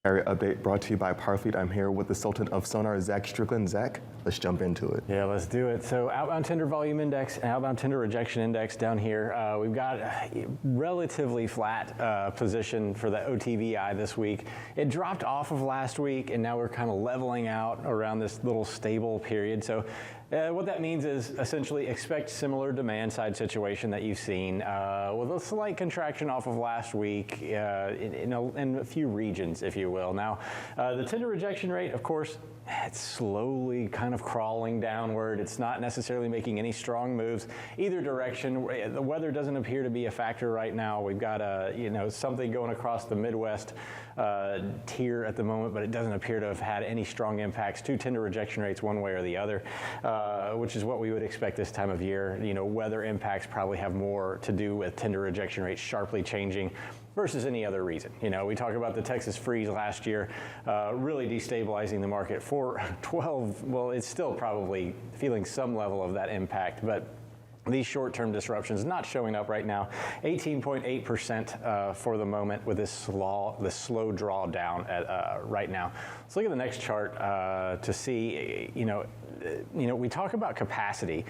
Area update brought to you by Powerfleet. I'm here with the Sultan of Sonar, Zach Strickland. Zach, let's jump into it. Yeah, let's do it. So outbound tender volume index and outbound tender rejection index down here. We've got a relatively flat position for the OTVI this week. It dropped off of last week, and now we're kind of leveling out around this little stable period. So what that means is essentially expect similar demand side situation that you've seen with a slight contraction off of last week in a few regions, if you will. Now, the tender rejection rate, of course, it's slowly kind of crawling downward. It's not necessarily making any strong moves either direction. The weather doesn't appear to be a factor right now. We've got something going across the Midwest tier at the moment, but it doesn't appear to have had any strong impacts to tender rejection rates one way or the other, which is what we would expect this time of year. Weather impacts probably have more to do with tender rejection rates sharply changing versus any other reason. We talk about the Texas freeze last year really destabilizing the market for 12, well, it's still probably feeling some level of that impact, but these short-term disruptions not showing up right now. 18.8% for the moment with this slow drawdown right now. Let's look at the next chart to see, we talk about capacity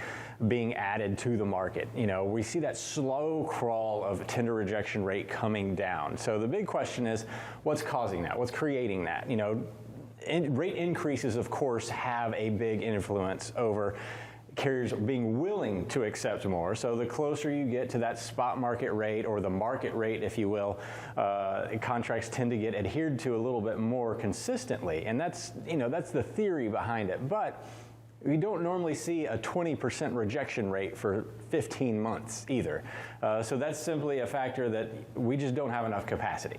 being added to the market. We see that slow crawl of tender rejection rate coming down. So the big question is, what's causing that? What's creating that? Rate increases, of course, have a big influence over carriers being willing to accept more. So the closer you get to that spot market rate or the market rate, if you will, contracts tend to get adhered to a little bit more consistently. And that's the theory behind it. But we don't normally see a 20% rejection rate for 15 months either. So that's simply a factor that we just don't have enough capacity.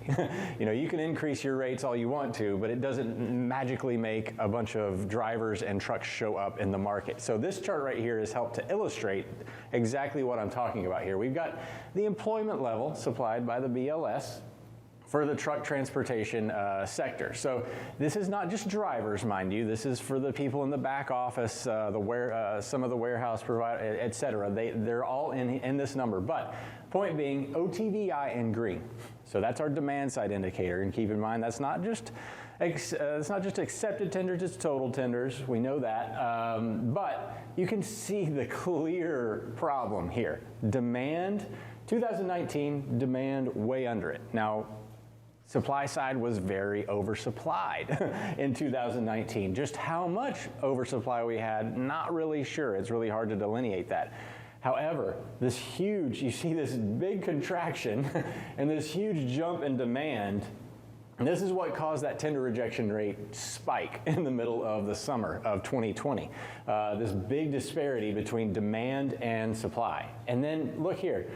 You can increase your rates all you want to, but it doesn't magically make a bunch of drivers and trucks show up in the market. So this chart right here has helped to illustrate exactly what I'm talking about here. We've got the employment level supplied by the BLS for the truck transportation sector. So this is not just drivers, mind you. This is for the people in the back office, some of the warehouse providers, et cetera. They're all in this number. But point being, OTVI in green. So that's our demand side indicator. And keep in mind, that's not just accepted tenders, it's total tenders. We know that. But you can see the clear problem here. Demand, 2019, demand way under it. Now, supply side was very oversupplied in 2019. Just how much oversupply we had, not really sure. It's really hard to delineate that. However, you see this big contraction and this huge jump in demand. And this is what caused that tender rejection rate spike in the middle of the summer of 2020. This big disparity between demand and supply. And then look here.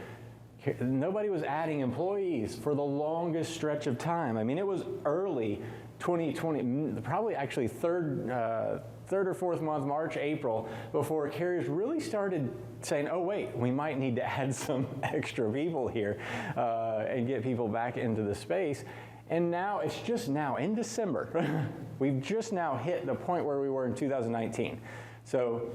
Nobody was adding employees for the longest stretch of time. I mean, it was early 2020, probably actually third or fourth month, March, April, before carriers really started saying, oh wait, we might need to add some extra people here and get people back into the space. And now, it's just now, in December, we've just now hit the point where we were in 2019. So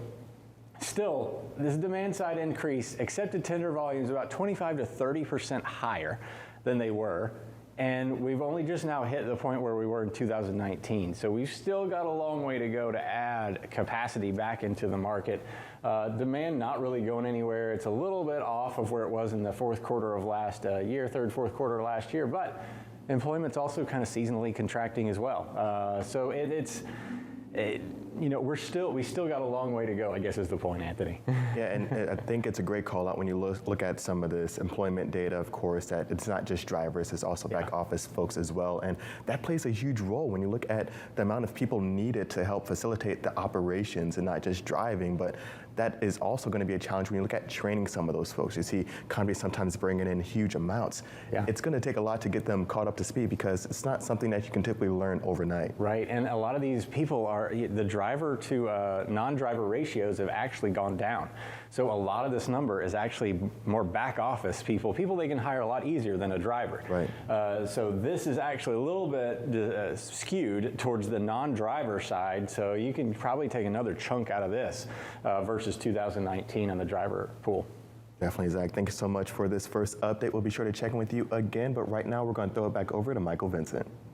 still, this demand side increase, accepted tender volumes about 25 to 30% higher than they were. And we've only just now hit the point where we were in 2019. So we've still got a long way to go to add capacity back into the market. Demand not really going anywhere. It's a little bit off of where it was in the fourth quarter of last year, fourth quarter of last year, but employment's also kind of seasonally contracting as well. So we still got a long way to go, I guess is the point, Anthony. Yeah, and I think it's a great call out when you look at some of this employment data, of course, that it's not just drivers, it's also back office folks as well. And that plays a huge role when you look at the amount of people needed to help facilitate the operations and not just driving, but that is also going to be a challenge when you look at training some of those folks. You see companies sometimes bringing in huge amounts. Yeah. It's going to take a lot to get them caught up to speed because it's not something that you can typically learn overnight. Right, and a lot of these people the driver to non-driver ratios have actually gone down. So a lot of this number is actually more back office people they can hire a lot easier than a driver. Right. So this is actually a little bit skewed towards the non-driver side. So you can probably take another chunk out of this versus 2019 on the driver pool. Definitely, Zach. Thank you so much for this first update. We'll be sure to check in with you again, but right now we're going to throw it back over to Michael Vincent.